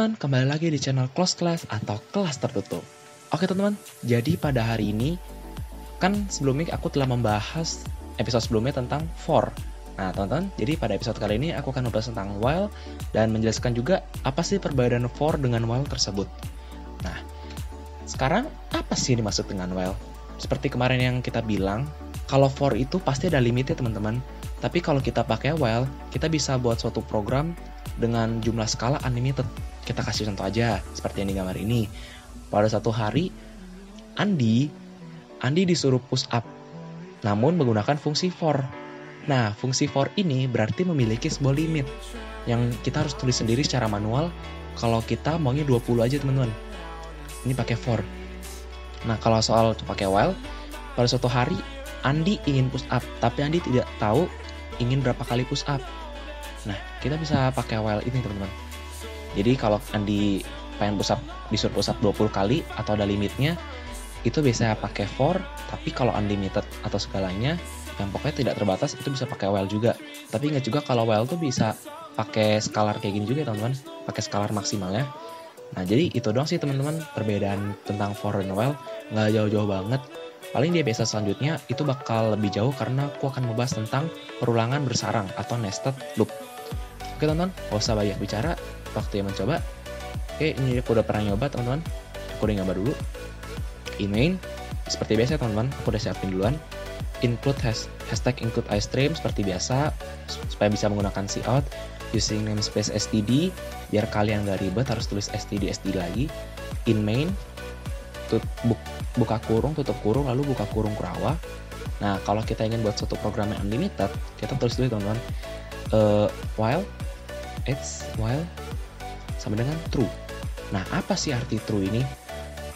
teman-teman, kembali lagi di channel Close Class atau kelas tertutup. Oke teman-teman, jadi pada hari ini kan sebelumnya aku telah membahas episode sebelumnya tentang for. Nah teman-teman, jadi pada episode kali ini aku akan membahas tentang while dan menjelaskan juga apa sih perbedaan for dengan while tersebut. Nah, sekarang apa sih yang dimaksud dengan while? Seperti kemarin yang kita bilang, kalau for itu pasti ada limitnya teman-teman. Tapi kalau kita pakai while, kita bisa buat suatu program dengan jumlah skala unlimited. Kita kasih contoh aja, seperti yang di gambar ini. Pada suatu hari, Andi disuruh push up, namun menggunakan fungsi for. Nah, fungsi for ini berarti memiliki sebuah limit, yang kita harus tulis sendiri secara manual. Kalau kita maunya 20 aja teman-teman. Ini pakai for. Nah, kalau soal pakai while, pada suatu hari, Andi ingin push up, tapi Andi tidak tahu ingin berapa kali push up. Nah, kita bisa pakai while ini teman-teman. Jadi kalau Andi pengen push up, disuruh push up 20 kali atau ada limitnya, itu bisa pakai for. Tapi kalau unlimited atau segalanya, yang pokoknya tidak terbatas, itu bisa pakai while juga. Tapi ingat juga kalau while tuh bisa pakai scalar kayak gini juga teman-teman, pakai scalar maksimalnya. Nah, jadi itu doang sih teman-teman perbedaan tentang for dan while, nggak jauh-jauh banget. Paling di episode selanjutnya itu bakal lebih jauh karena aku akan membahas tentang perulangan bersarang atau nested loop. Oke teman-teman, gak usah banyak bicara, waktu yang mencoba. Oke, ini aku udah pernah nyoba teman-teman. Aku udah nyoba dulu. In main, seperti biasa teman-teman, aku udah siapin duluan. Include hashtag include iStream seperti biasa, supaya bisa menggunakan cout. Using namespace std, biar kalian gak ribet harus tulis std lagi. In main, buka kurung, tutup kurung, lalu buka kurung kurawa. Nah, kalau kita ingin buat suatu program yang unlimited, kita tulis dulu teman-teman. While sama dengan true. Nah, apa sih arti true ini?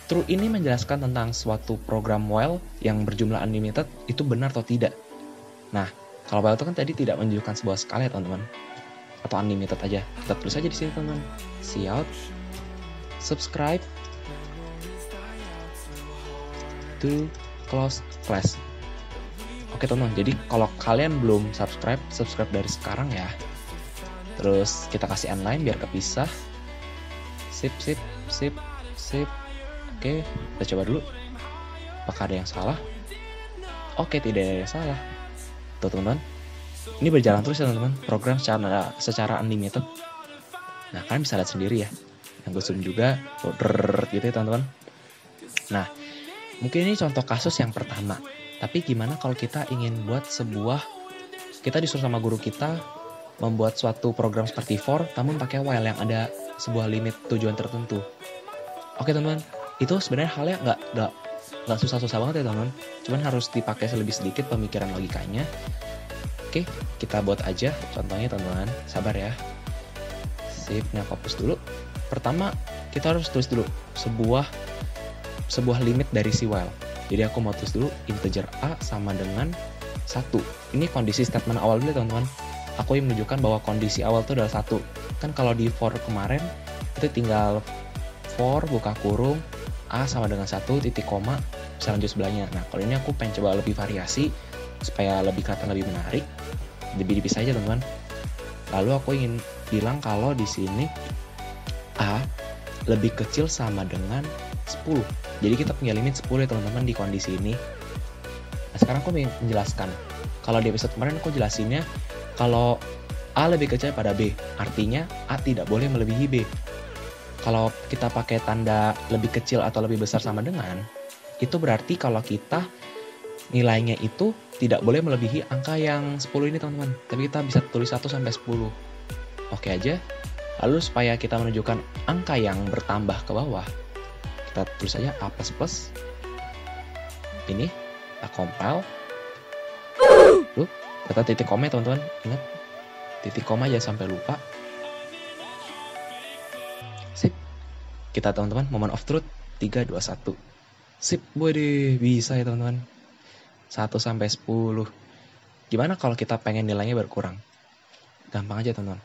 True ini menjelaskan tentang suatu program while yang berjumlah unlimited itu benar atau tidak. Nah, kalau while itu kan tadi tidak menunjukkan sebuah skala ya teman-teman, atau unlimited aja. Kita tulis aja di sini teman-teman. Cout, subscribe to close class. Oke teman-teman, jadi kalau kalian belum subscribe dari sekarang ya. Terus kita kasih inline biar kepisah. Sip. Oke, kita coba dulu. Apakah ada yang salah? Oke, tidak ada yang salah. Tuh teman-teman, ini berjalan terus ya teman-teman, program secara unlimited. Nah, kalian bisa lihat sendiri ya. Yang gue zoom juga, gitu ya teman-teman. Nah, mungkin ini contoh kasus yang pertama. Tapi gimana kalau kita ingin buat kita disuruh sama guru kita membuat suatu program seperti for, namun pakai while yang ada sebuah limit tujuan tertentu. Oke teman-teman, itu sebenarnya halnya nggak susah-susah banget ya teman-teman. Cuman harus dipakai lebih sedikit pemikiran logikanya. Oke, kita buat aja contohnya teman-teman. Sabar ya. Sip, nah fokus dulu. Pertama, kita harus tulis dulu sebuah limit dari si while. Jadi aku mau tulis dulu integer a sama dengan 1. Ini kondisi statement awal dulu teman-teman. Aku yang menunjukkan bahwa kondisi awal itu adalah 1. Kan kalau di for kemarin, itu tinggal for, buka kurung, a sama dengan 1, titik koma, bisa lanjut sebelahnya. Nah, kalau ini aku pengen coba lebih variasi, supaya lebih kelihatan lebih menarik. Lebih dipisah aja teman-teman. Lalu aku ingin bilang kalau di sini a lebih kecil sama dengan 10. Jadi kita punya limit 10 ya teman-teman di kondisi ini. Nah, sekarang aku ingin menjelaskan. Kalau di episode kemarin aku jelasinnya, kalau A lebih kecil pada B, artinya A tidak boleh melebihi B. Kalau kita pakai tanda lebih kecil atau lebih besar sama dengan, itu berarti kalau kita nilainya itu tidak boleh melebihi angka yang 10 ini teman-teman. Tapi kita bisa tulis 1 sampai 10. Oke aja. Lalu supaya kita menunjukkan angka yang bertambah ke bawah, kita tulis saja A++. Ini, kita compile. Kata titik koma ya teman-teman, ingat titik koma aja sampai lupa. Sip, kita teman-teman moment of truth 3, 2, 1. Sip, waduh bisa ya teman-teman. 1 sampai 10. Gimana kalau kita pengen nilainya berkurang? Gampang aja teman-teman.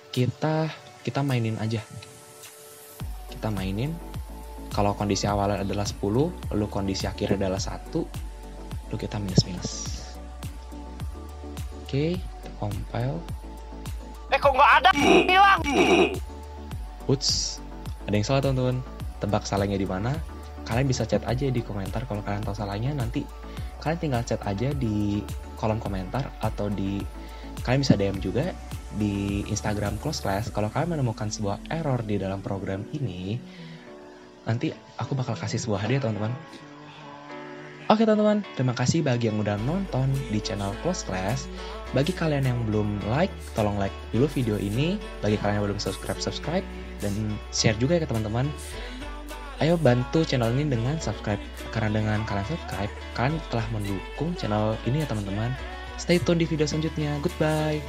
Kita mainin aja. Kita mainin. Kalau kondisi awalnya adalah 10, lalu kondisi akhirnya adalah 1, lalu kita minus. Oke, compile. Kok nggak ada? Hilang. Uts, ada yang salah teman-teman. Tebak salahnya di mana? Kalian bisa chat aja di komentar kalau kalian tahu salahnya. Nanti kalian tinggal chat aja di kolom komentar atau kalian bisa DM juga di Instagram Close Class. Kalau kalian menemukan sebuah error di dalam program ini, nanti aku bakal kasih sebuah hadiah teman-teman. Oke teman-teman, terima kasih bagi yang udah nonton di channel Close Class. Bagi kalian yang belum like, tolong like dulu video ini. Bagi kalian yang belum subscribe, dan share juga ya ke teman-teman. Ayo bantu channel ini dengan subscribe, karena dengan kalian subscribe, kalian telah mendukung channel ini ya teman-teman. Stay tune di video selanjutnya, goodbye.